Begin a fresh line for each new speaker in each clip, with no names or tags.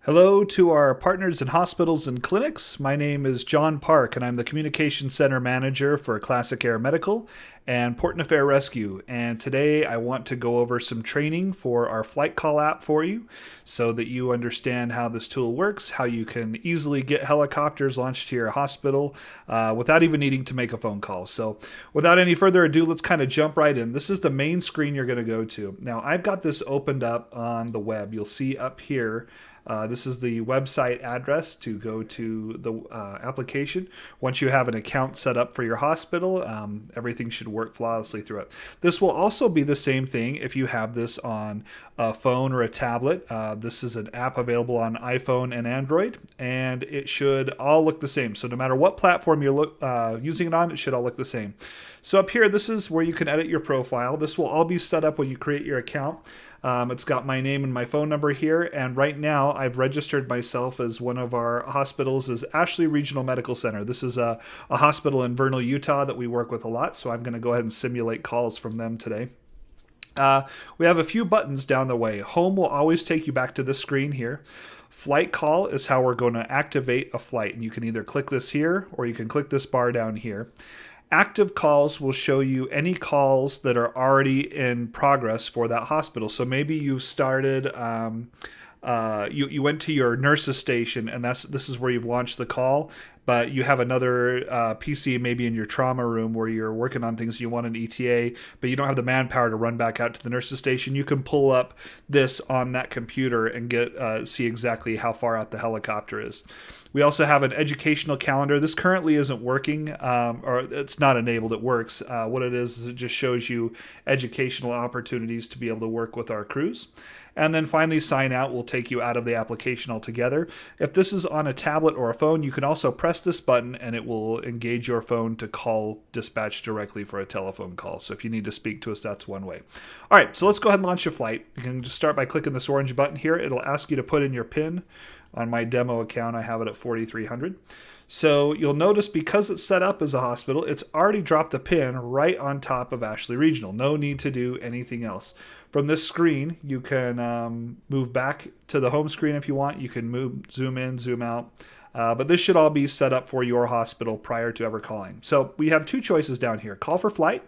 Hello to our partners in hospitals and clinics. My name is John Park, and I'm the Communications Center Manager for Classic Air Medical and Portneuf Air Rescue. And today I want to go over some training for our FlightCall app for you so that you understand how this tool works, how you can easily get helicopters launched to your hospital without even needing to make a phone call. So without any further ado, let's kind of jump right in. This is the main screen you're going to go to. Now, I've got this opened up on the web. You'll see up here this is the website address to go to the application. Once you have an account set up for your hospital, everything should work flawlessly through it. This will also be the same thing if you have this on a phone or a tablet. This is an app available on iPhone and Android, and it should all look the same. So no matter what platform you're using it on, it should all look the same. So up here, this is where you can edit your profile. This will all be set up when you create your account. It's got my name and my phone number here, and right now I've registered myself as one of our hospitals as Ashley Regional Medical Center. This is a hospital in Vernal, Utah that we work with a lot, so I'm going to go ahead and simulate calls from them today. We have a few buttons down the way. Home will always take you back to this screen here. FlightCall is how we're going to activate a flight, and you can either click this here or you can click this bar down here. Active calls will show you any calls that are already in progress for that hospital. So maybe you've started, you went to your nurse's station, and this is where you've launched the call, but you have another PC maybe in your trauma room where you're working on things, you want an ETA, but you don't have the manpower to run back out to the nurse's station. You can pull up this on that computer and see exactly how far out the helicopter is. We also have an educational calendar. This currently isn't working, or it's not enabled. It works. What it is it just shows you educational opportunities to be able to work with our crews. And then finally, sign out will take you out of the application altogether. If this is on a tablet or a phone, you can also press this button and it will engage your phone to call dispatch directly for a telephone call. So if you need to speak to us, that's one way. All right, so let's go ahead and launch your flight. You can just start by clicking this orange button here. It'll ask you to put in your PIN. On my demo account, I have it at 4300. So you'll notice because it's set up as a hospital, it's already dropped the pin right on top of Ashley Regional. No need to do anything else. From this screen, you can move back to the home screen if you want. You can zoom in, zoom out. But this should all be set up for your hospital prior to ever calling. So we have two choices down here, call for flight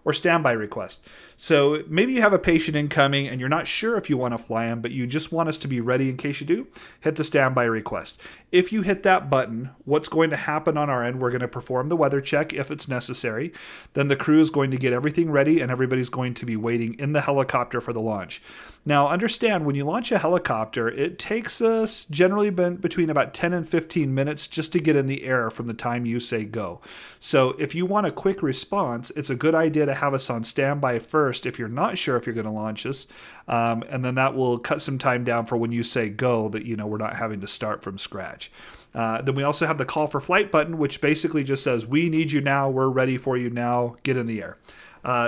or standby request. So maybe you have a patient incoming and you're not sure if you want to fly them, but you just want us to be ready in case you do, hit the standby request. If you hit that button, what's going to happen on our end, we're going to perform the weather check if it's necessary. Then the crew is going to get everything ready and everybody's going to be waiting in the helicopter for the launch. Now understand, when you launch a helicopter, it takes us generally between about 10 and 15 minutes just to get in the air from the time you say go. So if you want a quick response, it's a good idea to have us on standby first if you're not sure if you're going to launch this, and then that will cut some time down for when you say go, that we're not having to start from scratch. Then we also have the call for flight button, which basically just says, we need you now, we're ready for you now, get in the air.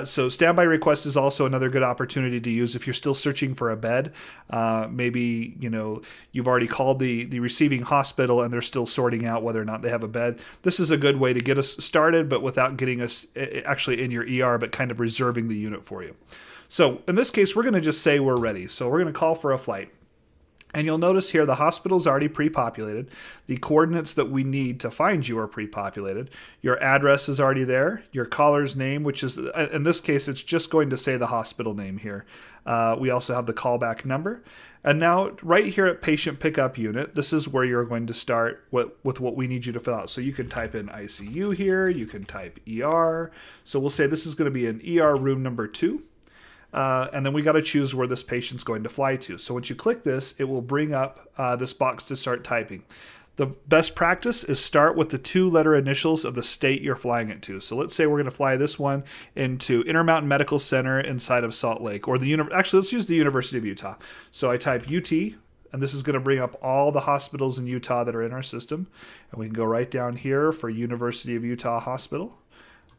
So standby request is also another good opportunity to use if you're still searching for a bed. Maybe you've already called the receiving hospital and they're still sorting out whether or not they have a bed. This is a good way to get us started, but without getting us actually in your ER, but kind of reserving the unit for you. So in this case, we're going to just say we're ready. So we're going to call for a flight. And you'll notice here the hospital is already pre-populated. The coordinates that we need to find you are pre-populated. Your address is already there. Your caller's name, which is, in this case, it's just going to say the hospital name here. We also have the callback number. And now right here at patient pickup unit, this is where you're going to start with what we need you to fill out. So you can type in ICU here. You can type ER. So we'll say this is going to be an ER room number 2. And then we got to choose where this patient's going to fly to. So once you click this, it will bring up this box to start typing. The best practice is start with the 2-letter initials of the state you're flying it to. So let's say we're going to fly this one into Intermountain Medical Center inside of Salt Lake, or actually let's use the University of Utah. So I type UT, and this is going to bring up all the hospitals in Utah that are in our system. And we can go right down here for University of Utah Hospital.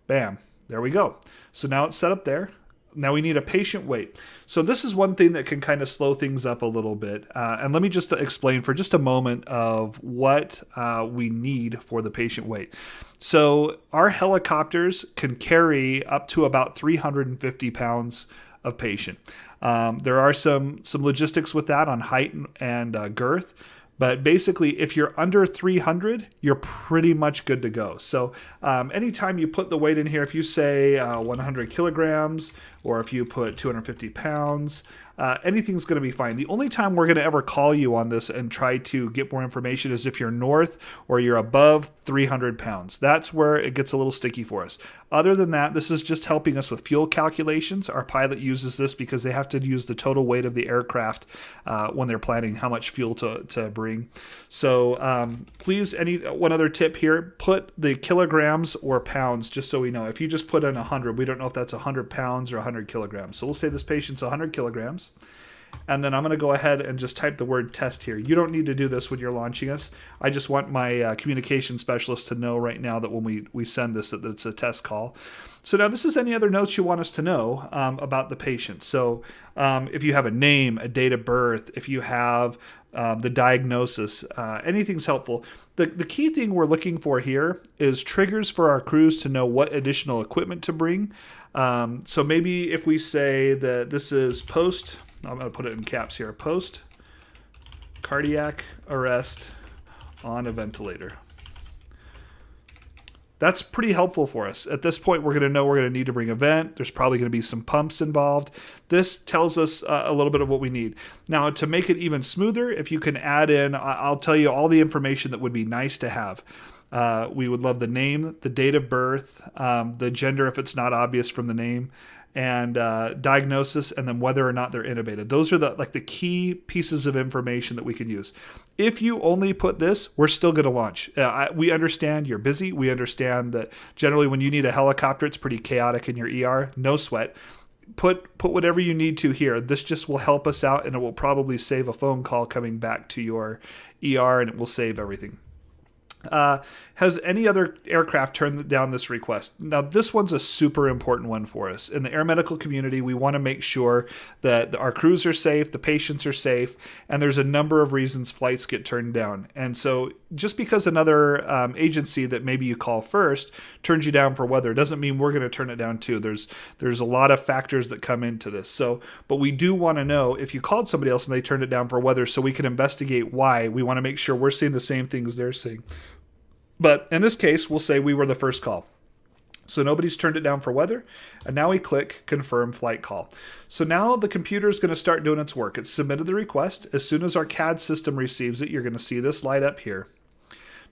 Bam, there we go. So now it's set up there. Now we need a patient wait. So this is one thing that can kind of slow things up a little bit. And let me just explain for just a moment of what we need for the patient wait. So our helicopters can carry up to about 350 pounds of patient. There are some logistics with that on height and girth. But basically, if you're under 300, you're pretty much good to go. So anytime you put the weight in here, if you say 100 kilograms, or if you put 250 pounds, anything's going to be fine. The only time we're going to ever call you on this and try to get more information is if you're north or you're above 300 pounds. That's where it gets a little sticky for us. Other than that, this is just helping us with fuel calculations. Our pilot uses this because they have to use the total weight of the aircraft when they're planning how much fuel to bring. So please, one other tip here, put the kilograms or pounds just so we know. If you just put in 100, we don't know if that's 100 pounds or 100 kilograms. So we'll say this patient's 100 kilograms. And then I'm going to go ahead and just type the word test here. You don't need to do this when you're launching us. I just want my communication specialist to know right now that when we send this, that it's a test call. So now this is any other notes you want us to know about the patient. So if you have a name, a date of birth, if you have the diagnosis, anything's helpful. The key thing we're looking for here is triggers for our crews to know what additional equipment to bring. So maybe if we say that this is post, I'm going to put it in caps here, post cardiac arrest on a ventilator. That's pretty helpful for us. At this point, we're going to know we're going to need to bring a vent. There's probably going to be some pumps involved. This tells us a little bit of what we need. Now, to make it even smoother, if you can add in, I'll tell you all the information that would be nice to have. We would love the name, the date of birth, the gender if it's not obvious from the name, and diagnosis, and then whether or not they're intubated. Those are the key pieces of information that we can use. If you only put this, we're still going to launch. We understand you're busy. We understand that generally when you need a helicopter, it's pretty chaotic in your ER. No sweat. Put whatever you need to here. This just will help us out, and it will probably save a phone call coming back to your ER, and it will save everything. Has any other aircraft turned down this request? Now, this one's a super important one for us. In the air medical community, we want to make sure that our crews are safe, the patients are safe, and there's a number of reasons flights get turned down. And so just because another agency that maybe you call first turns you down for weather doesn't mean we're going to turn it down too. There's a lot of factors that come into this. So, but we do want to know if you called somebody else and they turned it down for weather so we can investigate why. We want to make sure we're seeing the same things they're seeing. But in this case, we'll say we were the first call. So nobody's turned it down for weather. And now we click confirm flight call. So now the computer is going to start doing its work. It's submitted the request. As soon as our CAD system receives it, you're going to see this light up here.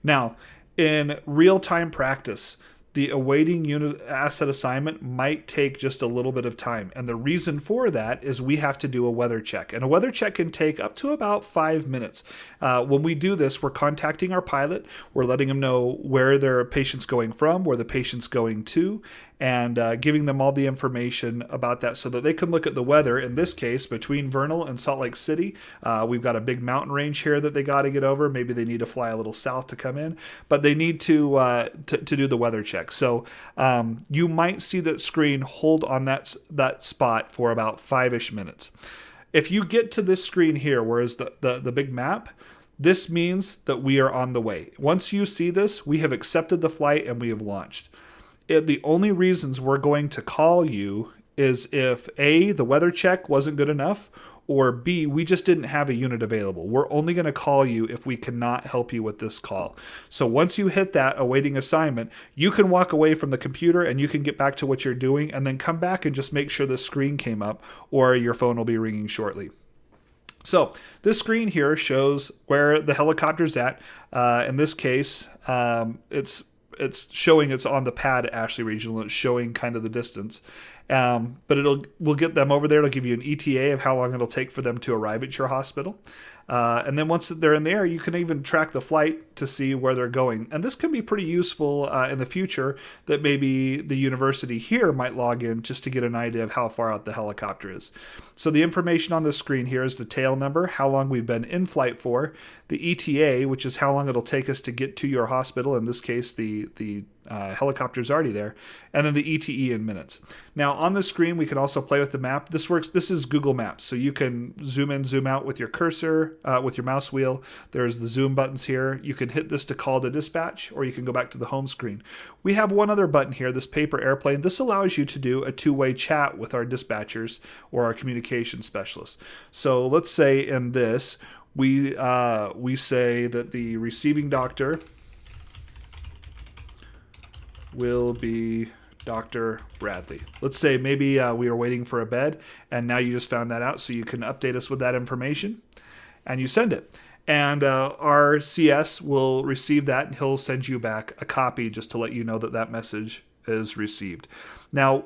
Now, in real-time practice, the awaiting unit asset assignment might take just a little bit of time. And the reason for that is we have to do a weather check. And a weather check can take up to about 5 minutes. When we do this, we're contacting our pilot. We're letting them know where their patient's going from, where the patient's going to, and giving them all the information about that so that they can look at the weather. In this case, between Vernal and Salt Lake City, we've got a big mountain range here that they got to get over. Maybe they need to fly a little south to come in, but they need to do the weather check. So you might see that screen hold on that spot for about 5-ish minutes. If you get to this screen here, where is the big map, this means that we are on the way. Once you see this, we have accepted the flight and we have launched. The only reasons we're going to call you is if A, the weather check wasn't good enough, or B, we just didn't have a unit available. We're only going to call you if we cannot help you with this call. So once you hit that awaiting assignment, you can walk away from the computer and you can get back to what you're doing and then come back and just make sure the screen came up, or your phone will be ringing shortly. So this screen here shows where the helicopter's at. In this case, it's showing it's on the pad at Ashley Regional. It's showing kind of the distance. But we'll get them over there. It'll give you an ETA of how long it'll take for them to arrive at your hospital. And then once they're in the air, you can even track the flight to see where they're going. And this can be pretty useful in the future, that maybe the university here might log in just to get an idea of how far out the helicopter is. So the information on the screen here is the tail number, how long we've been in flight for, the ETA, which is how long it'll take us to get to your hospital. In this case, the helicopter's already there, and then the ETE in minutes. Now on the screen, we can also play with the map. This is Google Maps, so you can zoom in, zoom out with your cursor, with your mouse wheel. There's the zoom buttons here. You can hit this to call to dispatch, or you can go back to the home screen. We have one other button here, this paper airplane. This allows you to do a two-way chat with our dispatchers or our communication specialists. So let's say in this, we say that the receiving doctor will be Dr. Bradley. Let's say maybe we were waiting for a bed, and now you just found that out, so you can update us with that information, and you send it. And our CS will receive that, and he'll send you back a copy just to let you know that that message is received. Now,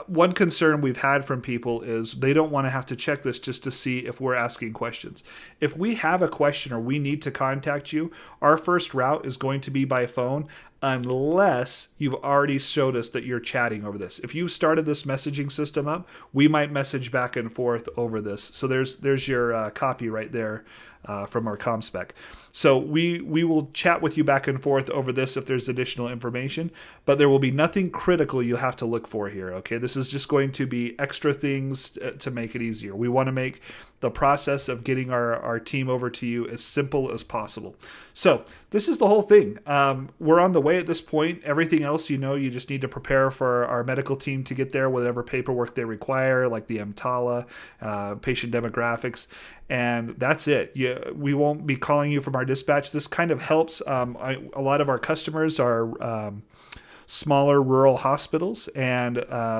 one concern we've had from people is they don't want to have to check this just to see if we're asking questions. If we have a question or we need to contact you, our first route is going to be by phone unless you've already showed us that you're chatting over this. If you've started this messaging system up, we might message back and forth over this. So there's your copy right there from our ComSpec. So we will chat with you back and forth over this if there's additional information, but there will be nothing critical you'll have to look for here, okay? This is just going to be extra things to make it easier. We want to make the process of getting our team over to you as simple as possible. So this is the whole thing. We're on the way at this point. Everything else, you just need to prepare for our medical team to get there, whatever paperwork they require, like the EMTALA, patient demographics, and that's it. We won't be calling you from our dispatch. This kind of helps. A lot of our customers are smaller rural hospitals, and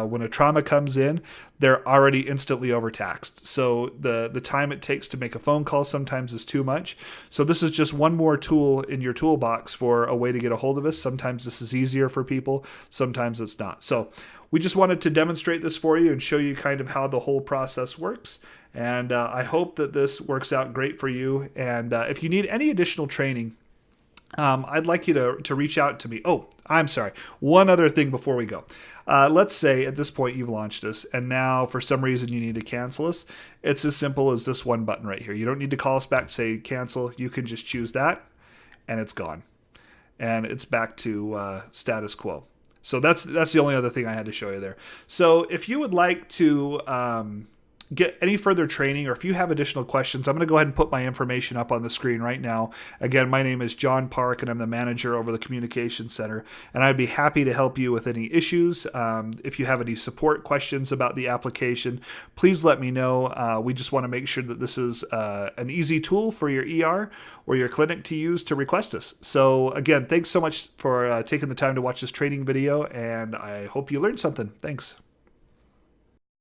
when a trauma comes in, they're already instantly overtaxed. So the time it takes to make a phone call sometimes is too much. So this is just one more tool in your toolbox for a way to get a hold of us. Sometimes this is easier for people, sometimes it's not. So we just wanted to demonstrate this for you and show you kind of how the whole process works. And I hope that this works out great for you. And if you need any additional training, I'd like you to reach out to me. Oh, I'm sorry. One other thing before we go. Let's say at this point you've launched us, and now for some reason you need to cancel us. It's as simple as this one button right here. You don't need to call us back to say cancel. You can just choose that, and it's gone. And it's back to status quo. So that's the only other thing I had to show you there. So if you would like to get any further training, or if you have additional questions, I'm going to go ahead and put my information up on the screen right now. Again, my name is John Park, and I'm the manager over the Communications Center, and I'd be happy to help you with any issues. If you have any support questions about the application, please let me know. We just want to make sure that this is an easy tool for your ER or your clinic to use to request us. So again, thanks so much for taking the time to watch this training video, and I hope you learned something. Thanks.